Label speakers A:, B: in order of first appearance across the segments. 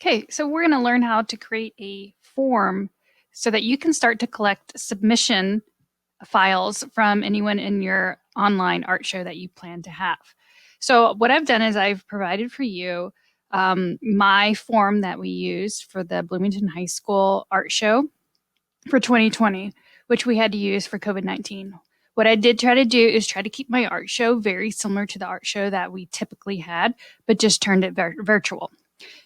A: Okay, so we're going to learn how to create a form so that you can start to collect submission files from anyone in your online art show that you plan to have. So what I've done is I've provided for you my form that we used for the Bloomington High School art show for 2020, which we had to use for COVID-19. What I did try to do is try to keep my art show very similar to the art show that we typically had, but just turned it virtual.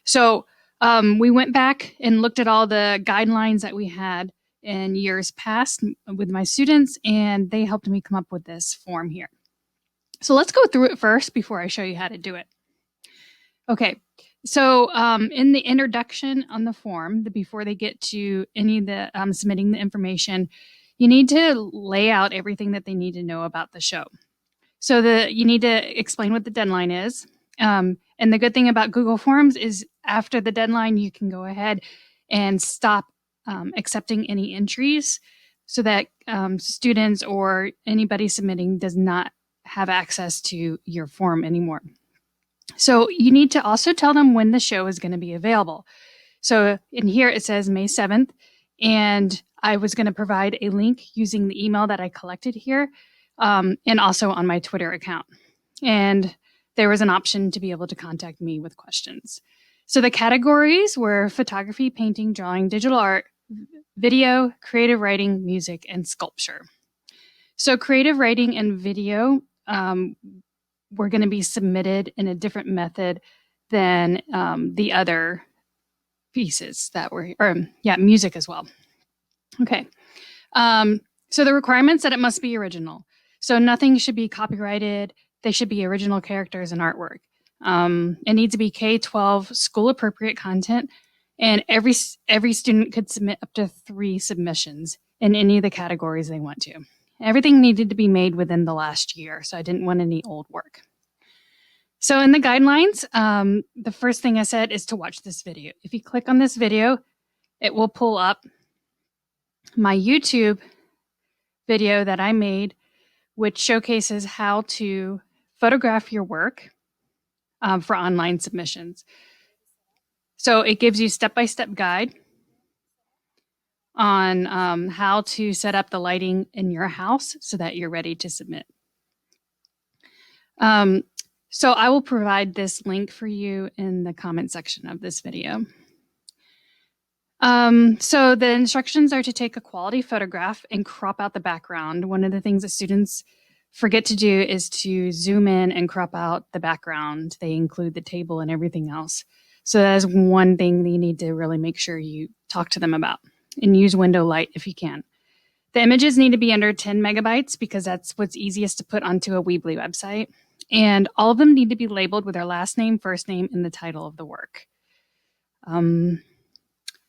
A: So we went back and looked at all the guidelines that we had in years past with my students, and they helped me come up with this form here. So let's go through it first before I show you how to do it. Okay, so in the introduction on the form, before they get to any of the submitting the information, you need to lay out everything that they need to know about the show. So you need to explain what the deadline is. And the good thing about Google Forms is after the deadline, you can go ahead and stop accepting any entries so that students or anybody submitting does not have access to your form anymore. So you need to also tell them when the show is going to be available. So in here it says May 7th, and I was going to provide a link using the email that I collected here and also on my Twitter account. And there was an option to be able to contact me with questions. So the categories were photography, painting, drawing, digital art, video, creative writing, music, and sculpture. So creative writing and video were going to be submitted in a different method than the other pieces that were, music as well. Okay. So the requirements that it must be original. So nothing should be copyrighted. They should be original characters and artwork. It needs to be K-12 school appropriate content, and every student could submit up to 3 submissions in any of the categories they want to. Everything needed to be made within the last year, so I didn't want any old work. So in the guidelines, the first thing I said is to watch this video. If you click on this video, it will pull up my YouTube video that I made, which showcases how to photograph your work for online submissions. So it gives you step-by-step guide on how to set up the lighting in your house so that you're ready to submit. So I will provide this link for you in the comment section of this video. So the instructions are to take a quality photograph and crop out the background. One of the things that students forget to do is to zoom in and crop out the background. They include the table and everything else. So that is one thing that you need to really make sure you talk to them about, and use window light if you can. The images need to be under 10 megabytes because that's what's easiest to put onto a Weebly website. And all of them need to be labeled with their last name, first name, and the title of the work.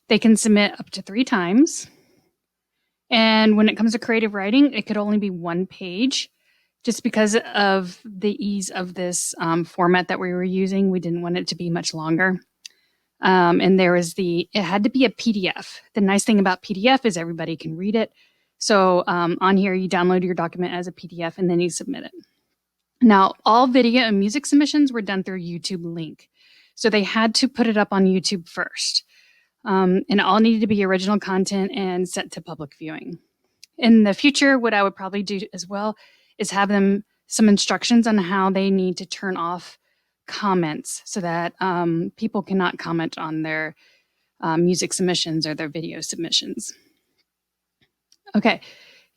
A: They can submit up to 3 times. And when it comes to creative writing, it could only be 1 page. Just because of the ease of this format that we were using, we didn't want it to be much longer. And it had to be a PDF. The nice thing about PDF is everybody can read it. So on here, you download your document as a PDF and then you submit it. Now, all video and music submissions were done through YouTube link. So they had to put it up on YouTube first. And it all needed to be original content and set to public viewing. In the future, what I would probably do as well is have them some instructions on how they need to turn off comments so that people cannot comment on their music submissions or their video submissions. Okay,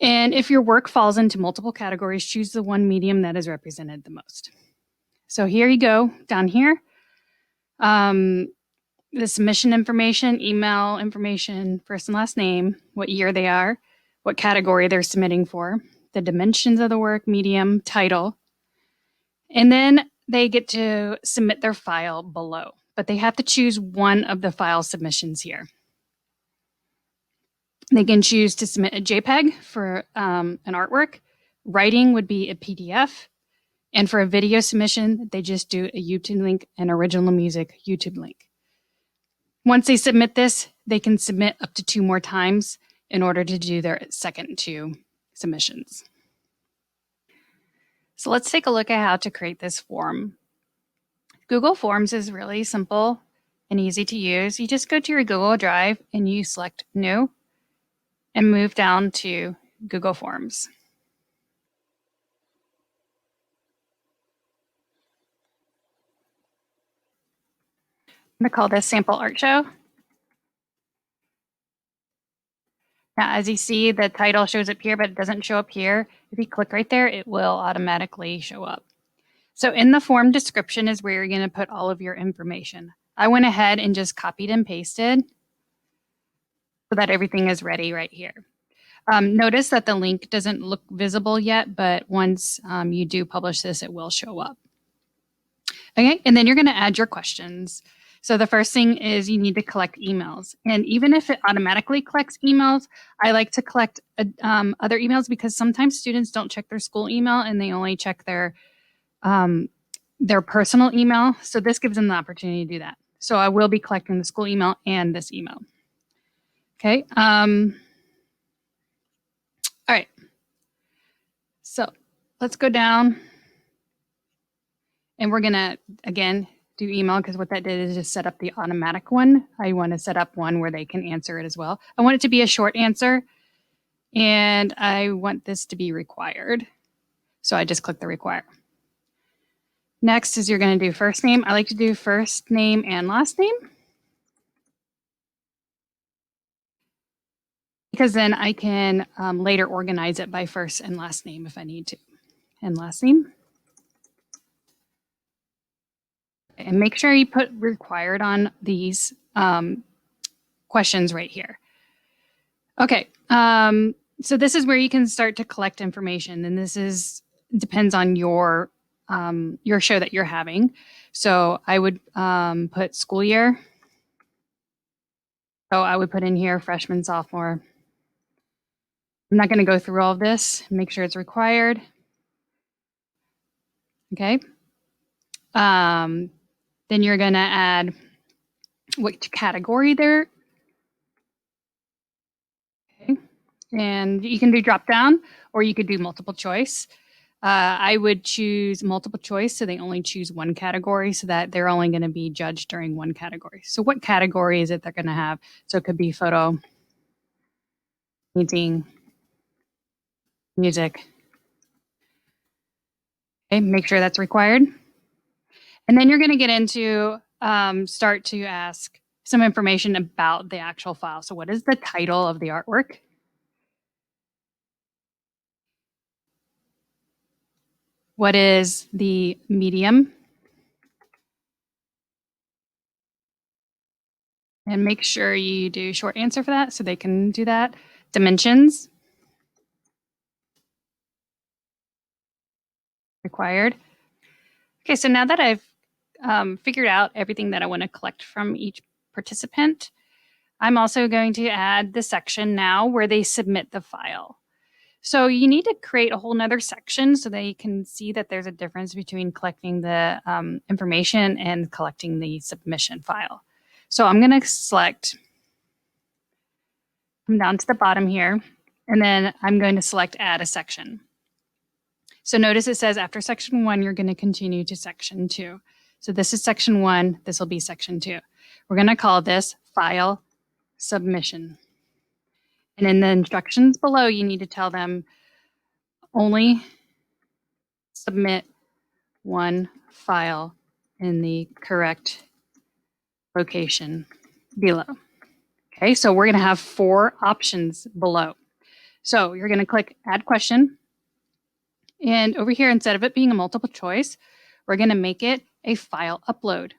A: and if your work falls into multiple categories, choose the one medium that is represented the most. So here you go, down here. The submission information, email information, first and last name, what year they are, what category they're submitting for, the dimensions of the work, medium, title, and then they get to submit their file below, but they have to choose one of the file submissions here. They can choose to submit a JPEG for an artwork. Writing would be a PDF. And for a video submission, they just do a YouTube link and original music YouTube link. Once they submit this, they can submit up to 2 more times in order to do their second 2 submissions. So let's take a look at how to create this form. Google Forms is really simple and easy to use. You just go to your Google Drive and you select New and move down to Google Forms. I'm going to call this Sample Art Show. Now, as you see, the title shows up here, but it doesn't show up here. If you click right there, it will automatically show up. So in the form description is where you're going to put all of your information. I went ahead and just copied and pasted so that everything is ready right here. Notice that the link doesn't look visible yet, but once you do publish this, it will show up. Okay, and then you're going to add your questions. So the first thing is you need to collect emails. And even if it automatically collects emails, I like to collect other emails because sometimes students don't check their school email and they only check their personal email. So this gives them the opportunity to do that. So I will be collecting the school email and this email. Okay. All right. So let's go down and we're going to, again, do email because what that did is just set up the automatic one. I want to set up one where they can answer it as well. I want it to be a short answer and I want this to be required. So I just click the require. Next is you're going to do first name. I like to do first name and last name because then I can later organize it by first and last name if I need to. And last name. And make sure you put required on these questions right here. Okay, so this is where you can start to collect information, and this is depends on your show that you're having. So I would put school year. So I would put in here freshman, sophomore. I'm not going to go through all of this. Make sure it's required. Okay. Then you're going to add which category they're. Okay. And you can do drop down or you could do multiple choice. I would choose multiple choice so they only choose one category so that they're only going to be judged during one category. So what category is it they're going to have? So it could be photo, painting, music. Okay, make sure that's required. And then you're going to get into start to ask some information about the actual file. So what is the title of the artwork? What is the medium? And make sure you do short answer for that so they can do that. Dimensions. Required. Okay, so now that I've figured out everything that I want to collect from each participant, I'm also going to add the section now where they submit the file. So you need to create a whole nother section so they can see that there's a difference between collecting the information and collecting the submission file. So I'm going to select, come down to the bottom here, and then I'm going to select add a section. So notice it says after section 1, you're going to continue to section 2. So this is section 1. This will be section 2. We're going to call this file submission. And in the instructions below, you need to tell them only submit one file in the correct location below. Okay, so we're going to have 4 options below. So you're going to click add question. And over here, instead of it being a multiple choice, we're going to make it a file upload.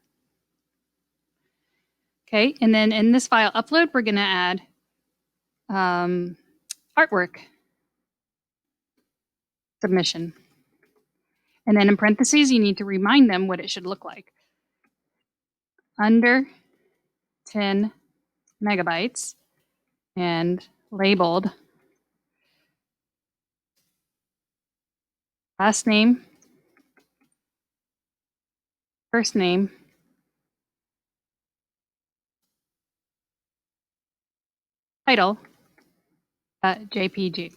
A: Okay, and then in this file upload, we're going to add artwork submission. And then in parentheses, you need to remind them what it should look like. Under 10 megabytes and labeled last name, first name, title, JPG.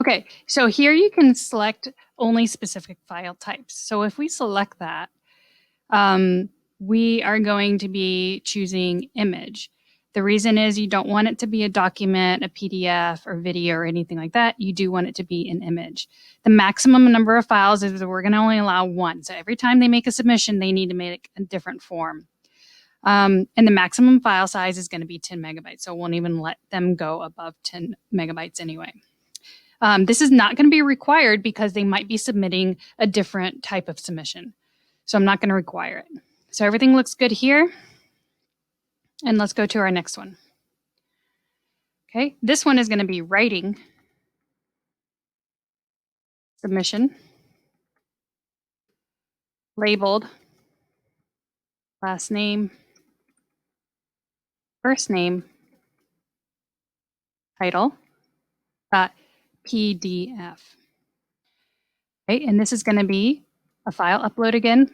A: Okay, so here you can select only specific file types. So if we select that, we are going to be choosing image. The reason is you don't want it to be a document, a PDF, or video, or anything like that. You do want it to be an image. The maximum number of files is we're going to only allow one. So every time they make a submission, they need to make a different form. And the maximum file size is going to be 10 megabytes. So it won't even let them go above 10 megabytes anyway. This is not going to be required because they might be submitting a different type of submission. So I'm not going to require it. So everything looks good here. And let's go to our next one. Okay, this one is going to be writing submission, labeled, last name, first name, title, .pdf. Okay, and this is going to be a file upload again.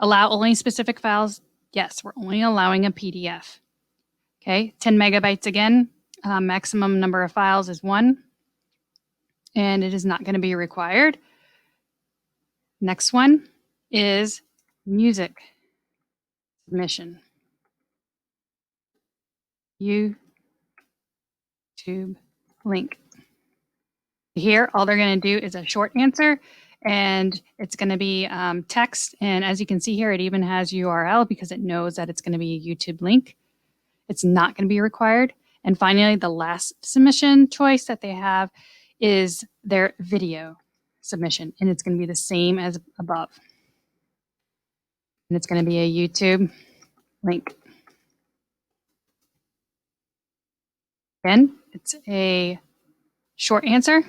A: Allow only specific files. Yes, we're only allowing a PDF. Okay, 10 megabytes again. Maximum number of files is 1. And it is not going to be required. Next one is music submission. YouTube link. Here, all they're going to do is a short answer, and it's going to be text. And as you can see here, it even has URL because it knows that it's going to be a YouTube link. It's not going to be required. And finally, the last submission choice that they have is their video submission, and it's going to be the same as above. And it's going to be a YouTube link. Again, it's a short answer.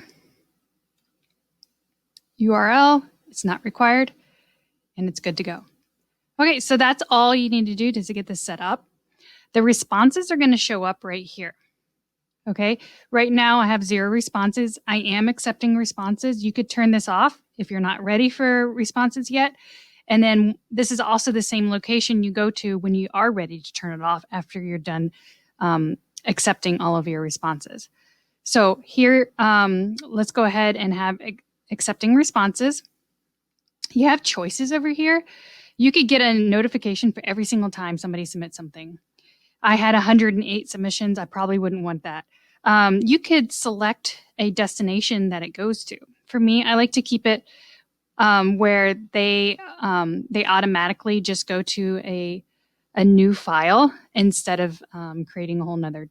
A: URL, it's not required, and it's good to go. Okay, so that's all you need to do to get this set up. The responses are going to show up right here. Okay, right now I have 0 responses. I am accepting responses. You could turn this off if you're not ready for responses yet. And then this is also the same location you go to when you are ready to turn it off after you're done accepting all of your responses. So here, let's go ahead and have accepting responses. You have choices over here. You could get a notification for every single time somebody submits something. I had 108 submissions. I probably wouldn't want that. You could select a destination that it goes to. For me, I like to keep it where they automatically just go to a new file instead of creating a whole nother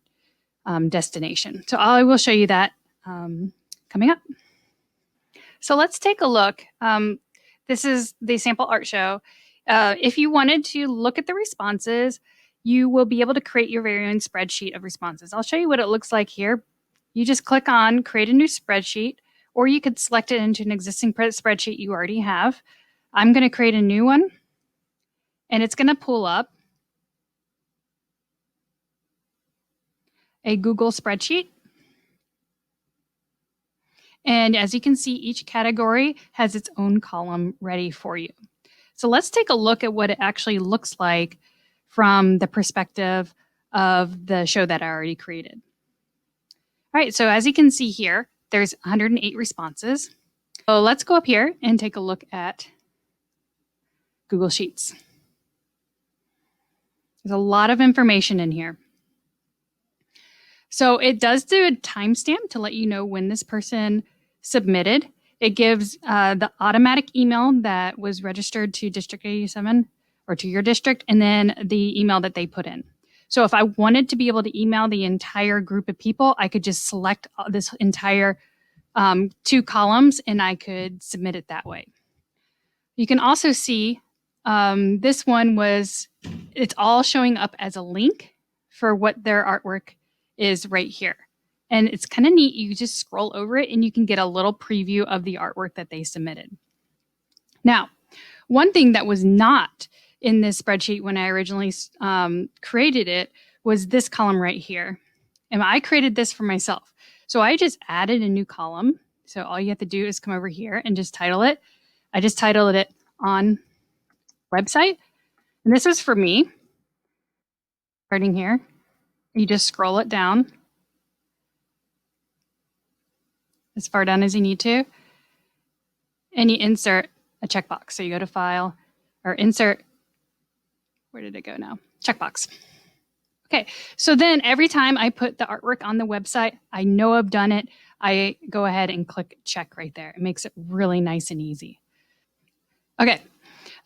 A: destination. So I will show you that coming up. So let's take a look. This is the sample art show. If you wanted to look at the responses, you will be able to create your very own spreadsheet of responses. I'll show you what it looks like here. You just click on create a new spreadsheet, or you could select it into an existing spreadsheet you already have. I'm going to create a new one, and it's going to pull up a Google spreadsheet. And as you can see, each category has its own column ready for you. So let's take a look at what it actually looks like from the perspective of the show that I already created. All right, so as you can see here, there's 108 responses. So let's go up here and take a look at Google Sheets. There's a lot of information in here. So it does do a timestamp to let you know when this person submitted. It gives the automatic email that was registered to District 87 or to your district, and then the email that they put in. So if I wanted to be able to email the entire group of people, I could just select this entire 2 columns and I could submit it that way. You can also see this one it's all showing up as a link for what their artwork is right here. And it's kind of neat. You just scroll over it and you can get a little preview of the artwork that they submitted. Now, one thing that was not in this spreadsheet when I originally created it was this column right here. And I created this for myself. So I just added a new column. So all you have to do is come over here and just title it. I just titled it on website. And this is for me. Starting here, you just scroll it down. as far down as you need to, and you insert a checkbox. So you go to File or Insert. Where did it go now? Checkbox. Okay, so then every time I put the artwork on the website, I know I've done it. I go ahead and click check right there. It makes it really nice and easy. Okay.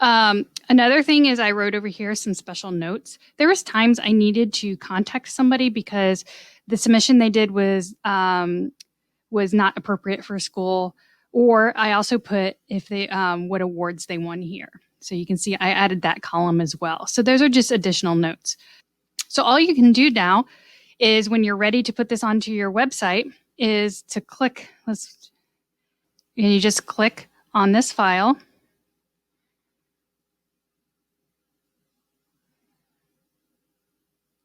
A: Another thing is I wrote over here some special notes. There was times I needed to contact somebody because the submission they did was not appropriate for school, or I also put if they what awards they won here. So you can see I added that column as well. So those are just additional notes. So all you can do now is when you're ready to put this onto your website is to click, and you just click on this file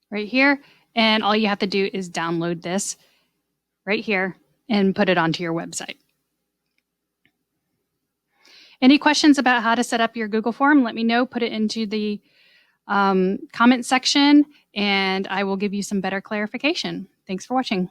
A: right here. And all you have to do is download this right here and put it onto your website. Any questions about how to set up your Google form? Let me know. Put it into the comment section and I will give you some better clarification. Thanks for watching.